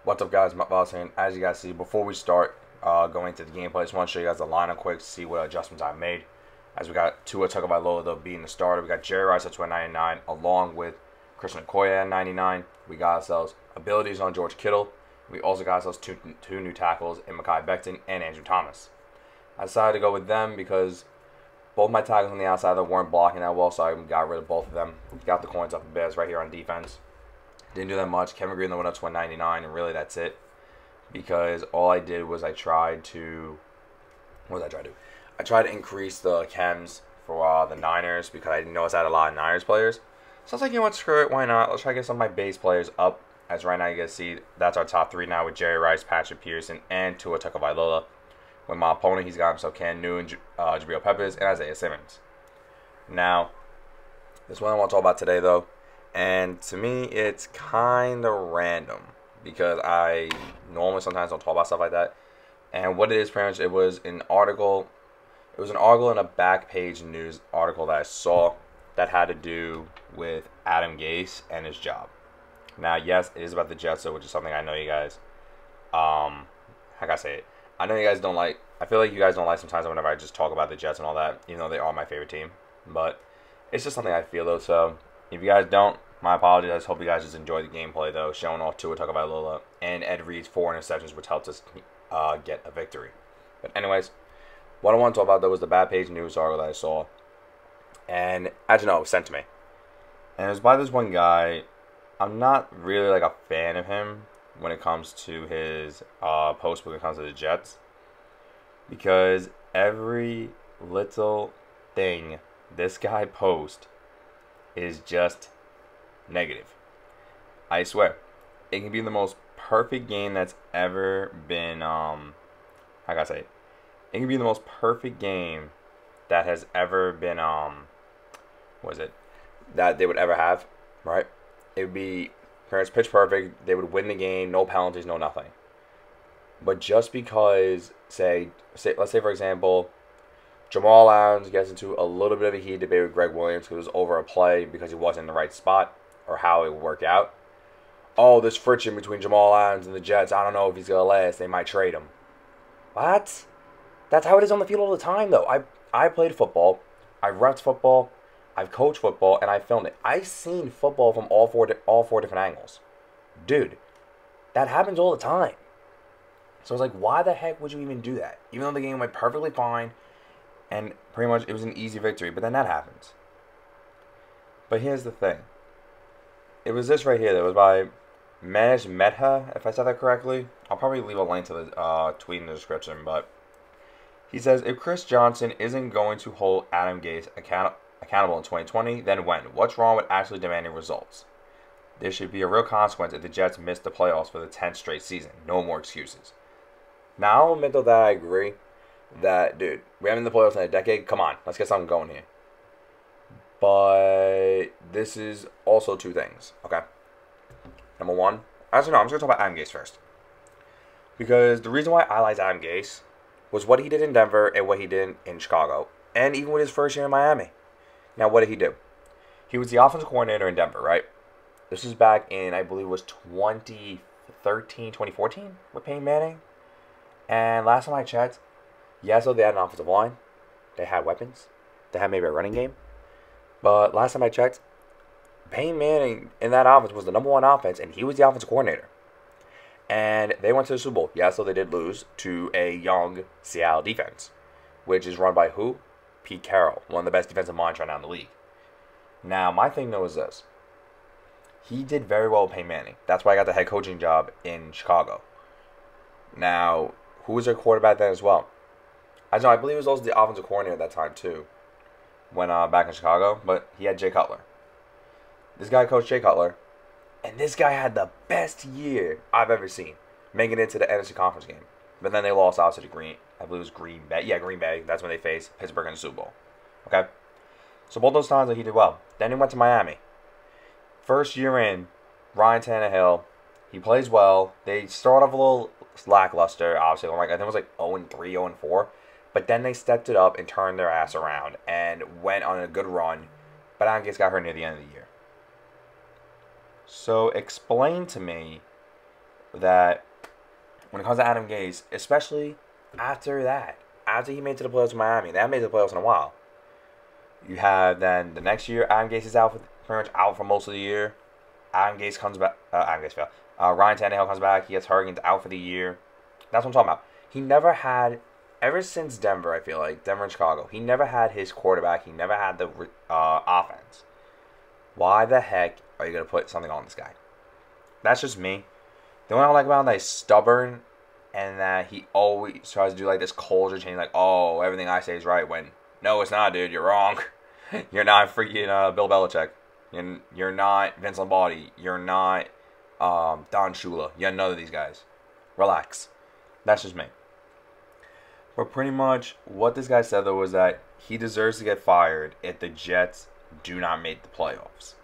What's up, guys? And as you guys see, before we start going into the gameplay, I just want to show you guys the lineup quick to see what adjustments I made. As we got Tua Tagovailoa though being the starter, we got Jerry Rice at 99, along with Christian Okoye at 99. We got ourselves abilities on George Kittle. We also got ourselves two new tackles in Mekhi Becton and Andrew Thomas. I decided to go with them because both my tackles on the outside that weren't blocking that well, so I got rid of both of them. Got the coins up a bit right here on defense. Didn't do that much. Kevin Green went up to 199, and really that's it. Because all I did was I tried to... What did I try to do? I tried to increase the chems for the Niners because I noticed I had a lot of Niners players. So I was like, you know what, screw it, why not? Let's try to get some of my base players up. As right now you guys see, that's our top three now with Jerry Rice, Patrick Peterson, and Tua Tagovailoa. With my opponent, he's got himself Cam Newton, Jabril Peppers, and Isaiah Simmons. Now, this one I want to talk about today, though. And to me, it's kind of random because I normally sometimes don't talk about stuff like that. And what it is, pretty much, it was an article. It was an article in a back page news article that I saw that had to do with Adam Gase and his job. Now, yes, it is about the Jets, which is something I know you guys. How can I say it? I know you guys don't like. I feel like you guys don't like sometimes whenever I just talk about the Jets and all that, even though they are my favorite team. But it's just something I feel though. So if you guys don't, my apologies. I just hope you guys just enjoy the gameplay though, showing off Tua Tagovailoa and Ed Reed's 4 interceptions, which helped us get a victory. But anyways, what I want to talk about though was the bad page news article that I saw, and as you know, it was sent to me, and it was by this one guy. I'm not really like a fan of him when it comes to his post when it comes to the Jets, because every little thing this guy posts is just negative. I swear, it can be the most perfect game that's ever been how can I say it? It can be the most perfect game that has ever been what is it? That they would ever have, right? It would be pitch perfect. They would win the game, no penalties, no nothing. But just because, let's say for example, Jamal Adams gets into a little bit of a heated debate with Greg Williams because it was over a play because he wasn't in the right spot or how it would work out. Oh, there's friction between Jamal Adams and the Jets. I don't know if he's gonna last. They might trade him. What? That's how it is on the field all the time, though. I played football. I repped football. I've coached football, and I filmed it. I've seen football from all four different angles. Dude, that happens all the time. So I was like, why the heck would you even do that? Even though the game went perfectly fine, and pretty much it was an easy victory, but then that happens. But here's the thing. It was this right here that was by Manish Medha, if I said that correctly. I'll probably leave a link to the tweet in the description, but he says, if Chris Johnson isn't going to hold Adam Gase accountable in 2020, then when? What's wrong with actually demanding results? There should be a real consequence if the Jets miss the playoffs for the 10th straight season. No more excuses. Now, I'll admit though that I agree that, dude, we haven't been in the playoffs in a decade. Come on, let's get something going here. But this is also two things, okay? Number one, actually no, I'm just going to talk about Adam Gase first. Because the reason why I liked Adam Gase was what he did in Denver and what he did in Chicago. And even with his first year in Miami. Now, what did he do? He was the offensive coordinator in Denver, right? This was back in, I believe it was 2013, 2014 with Peyton Manning. And last time I checked, yes, though they had an offensive line. They had weapons. They had maybe a running game. But last time I checked, Peyton Manning in that offense was the #1 offense, and he was the offensive coordinator. And they went to the Super Bowl. Yes, so they did lose to a young Seattle defense, which is run by who? Pete Carroll, one of the best defensive minds right now in the league. Now, my thing though is this. He did very well with Peyton Manning. That's why I got the head coaching job in Chicago. Now, who was their quarterback then as well? I know, I believe he was also the offensive coordinator at that time too, when back in Chicago, but he had Jay Cutler. This guy coached Jay Cutler, and this guy had the best year I've ever seen, making it to the NFC Conference game. But then they lost out to the I believe it was Green Bay. Yeah, Green Bay. That's when they faced Pittsburgh in the Super Bowl. Okay? So both those times that he did well. Then he went to Miami. First year in, Ryan Tannehill, he plays well. They start off a little lackluster, obviously. I think it was like 0-3, 0-4. But then they stepped it up and turned their ass around and went on a good run. But Adam Gase got hurt near the end of the year. So explain to me that when it comes to Adam Gase, especially after that, after he made it to the playoffs with Miami, they haven't made it to the playoffs in a while. You have then the next year, Adam Gase is out for pretty much out for most of the year. Adam Gase comes back. Adam Gase fell. Ryan Tannehill comes back. He gets hurt and gets out for the year. That's what I'm talking about. He never had, ever since Denver, I feel like, Denver and Chicago, he never had his quarterback. He never had the offense. Why the heck are you going to put something on this guy? That's just me. The only thing I like about him is that he's stubborn and that he always tries to do like this culture change, like, oh, everything I say is right, when no, it's not, dude. You're wrong. You're not freaking Bill Belichick. You're not Vince Lombardi. You're not Don Shula. You're none of these guys. Relax. That's just me. But pretty much what this guy said, though, was that he deserves to get fired if the Jets do not make the playoffs.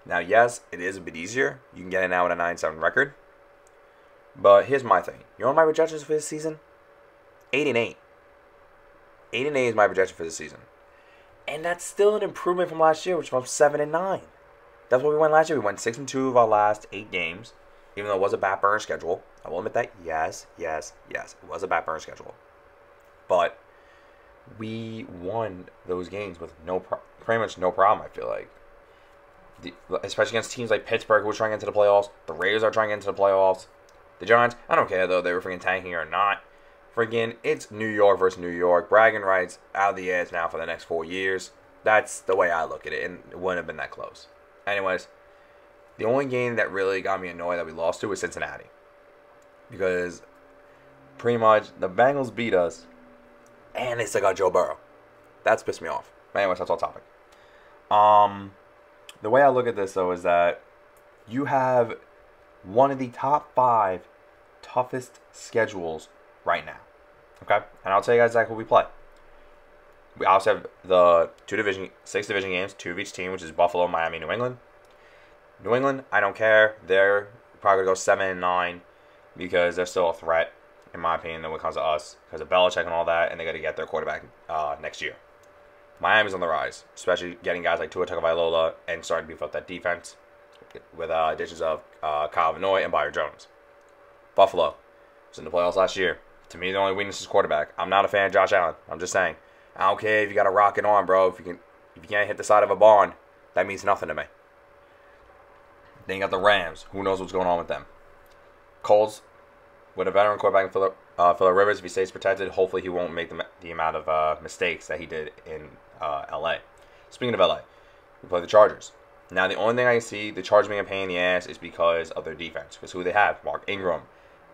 Now, yes, it is a bit easier. You can get it now with a 9-7 record. But here's my thing. You know what my projections for this season? 8-8. 8-8 is my projection for this season. And that's still an improvement from last year, which was 7-9. That's what we went last year. We went 6-2 of our last 8 games, even though it was a back burner schedule. I will admit that. Yes. It was a back burner schedule. But we won those games with pretty much no problem, I feel like. Especially against teams like Pittsburgh, who were trying to get into the playoffs. The Raiders are trying to get into the playoffs. The Giants, I don't care, though, they were freaking tanking or not. Freaking, it's New York versus New York. Bragging rights out of the ass now for the next 4 years. That's the way I look at it, and it wouldn't have been that close. Anyways, the only game that really got me annoyed that we lost to was Cincinnati. Because pretty much the Bengals beat us, and they still got Joe Burrow. That's pissed me off. But anyways, that's all topic. The way I look at this, though, is that you have one of the top 5 toughest schedules right now. Okay? And I'll tell you guys exactly what we play. We also have the 6 division games, 2 of each team, which is Buffalo, Miami, New England. New England, I don't care. They're probably going to go 7-9 because they're still a threat, in my opinion, when it comes to us, because of Belichick and all that, and they got to get their quarterback next year. Miami's on the rise, especially getting guys like Tua Tagovailoa and starting to beef up that defense with additions of Kyle Vanoy and Byron Jones. Buffalo was in the playoffs last year. To me, the only weakness is quarterback. I'm not a fan of Josh Allen. I'm just saying. I don't care if you got a rocket arm, bro. If you can't hit the side of a barn, that means nothing to me. Then you got the Rams. Who knows what's going on with them? Colts, with a veteran quarterback in Phillip Rivers, if he stays protected, hopefully he won't make the amount of mistakes that he did in L.A. Speaking of L.A., we play the Chargers. Now, the only thing I can see the Chargers being a pain in the ass is because of their defense. Because who they have? Mark Ingram.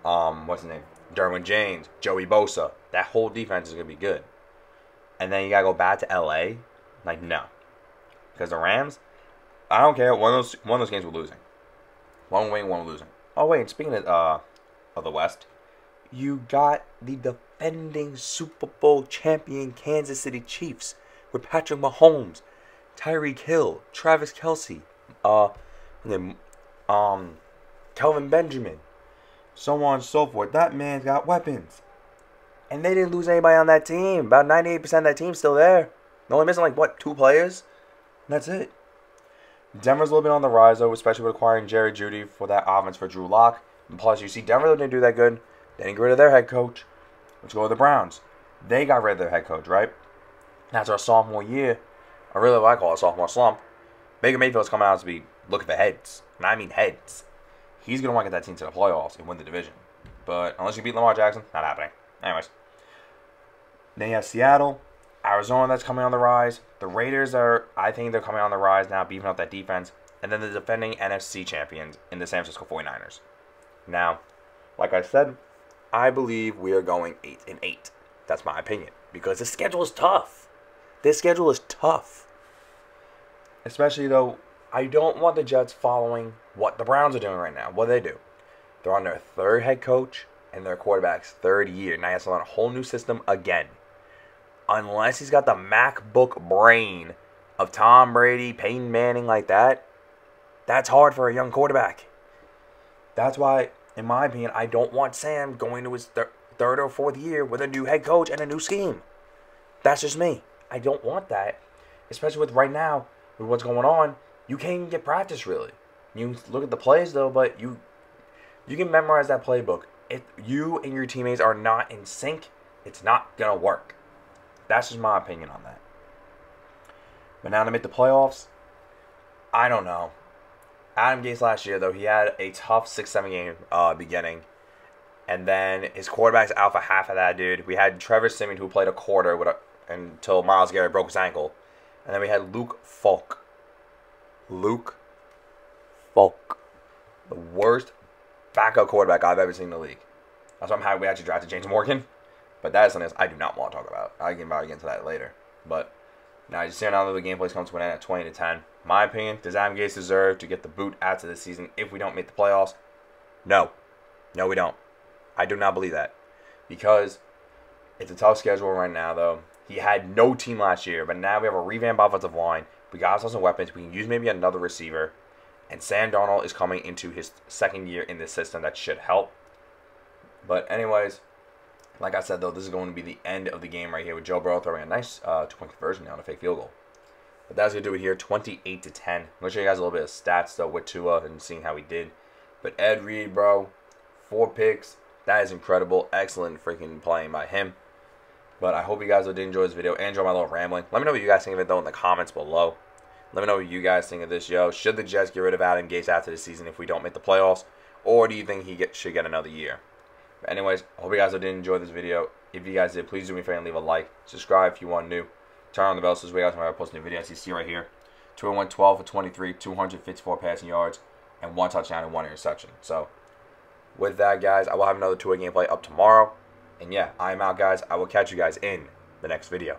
What's his name? Derwin James. Joey Bosa. That whole defense is going to be good. And then you got to go back to L.A.? Like, no. Because the Rams, I don't care. One of those games we're losing. One winning, one losing. Oh, wait. And speaking of the West, you got the defending Super Bowl champion Kansas City Chiefs with Patrick Mahomes, Tyreek Hill, Travis Kelce, Kelvin Benjamin, so on and so forth. That man's got weapons. And they didn't lose anybody on that team. About 98% of that team's still there. They're only missing, 2 players? And that's it. Denver's a little bit on the rise, though, especially with acquiring Jerry Jeudy for that offense for Drew Lock. And plus, you see Denver didn't do that good. They didn't get rid of their head coach. Let's go with the Browns. They got rid of their head coach, right? That's our sophomore year. I really like call it a sophomore slump. Baker Mayfield's coming out to be looking for heads. And I mean heads. He's going to want to get that team to the playoffs and win the division. But unless you beat Lamar Jackson, not happening. Anyways. Then you have Seattle, Arizona that's coming on the rise. The Raiders I think they're coming on the rise now, beefing up that defense. And then the defending NFC champions in the San Francisco 49ers. Now, like I said, I believe we are going 8-8. That's my opinion. Because the schedule is tough. This schedule is tough. Especially, though, I don't want the Jets following what the Browns are doing right now. What do they do? They're on their 3rd head coach and their quarterback's 3rd year. Now he has to learn a whole new system again. Unless he's got the MacBook brain of Tom Brady, Peyton Manning like that, that's hard for a young quarterback. That's why, in my opinion, I don't want Sam going to his 3rd or 4th year with a new head coach and a new scheme. That's just me. I don't want that. Especially with right now, with what's going on, you can't even get practice, really. You look at the plays, though, but You can memorize that playbook. If you and your teammates are not in sync, it's not going to work. That's just my opinion on that. But now to make the playoffs, I don't know. Adam Gase last year, though, he had a tough 6-7 game beginning. And then his quarterback's out for half of that, dude. We had Trevor Siemian, who played a quarter until Myles Garrett broke his ankle. And then we had Luke Falk. Luke Falk. The worst backup quarterback I've ever seen in the league. That's why I'm happy we actually drafted James Morgan. But that is something else I do not want to talk about. I can probably get into that later. But now you see now the gameplay's come to an end at 20-10. My opinion, does Adam Gase deserve to get the boot after this season if we don't make the playoffs? No. No, we don't. I do not believe that. Because it's a tough schedule right now, though. He had no team last year, but now we have a revamped offensive line. We got ourselves some weapons. We can use maybe another receiver. And Sam Darnold is coming into his second year in this system. That should help. But anyways, like I said, though, this is going to be the end of the game right here with Joe Burrow throwing a nice 2-point conversion now on a fake field goal. But that's going to do it here, 28-10. I'm going to show you guys a little bit of stats, though, with Tua and seeing how he did. But Ed Reed, bro, 4 picks. That is incredible. Excellent freaking playing by him. But I hope you guys did enjoy this video and enjoy my little rambling. Let me know what you guys think of it, though, in the comments below. Let me know what you guys think of this, yo. Should the Jets get rid of Adam Gase after the season if we don't make the playoffs? Or do you think he should get another year? But anyways, I hope you guys did enjoy this video. If you guys did, please do me a favor and leave a like. Subscribe if you want new. Turn on the bell so this way you guys when I post new videos. You see right here. 2-1-12 for 23, 254 passing yards, and 1 touchdown and 1 interception. So, with that, guys, I will have another 2-way gameplay up tomorrow. And yeah, I'm out, guys. I will catch you guys in the next video.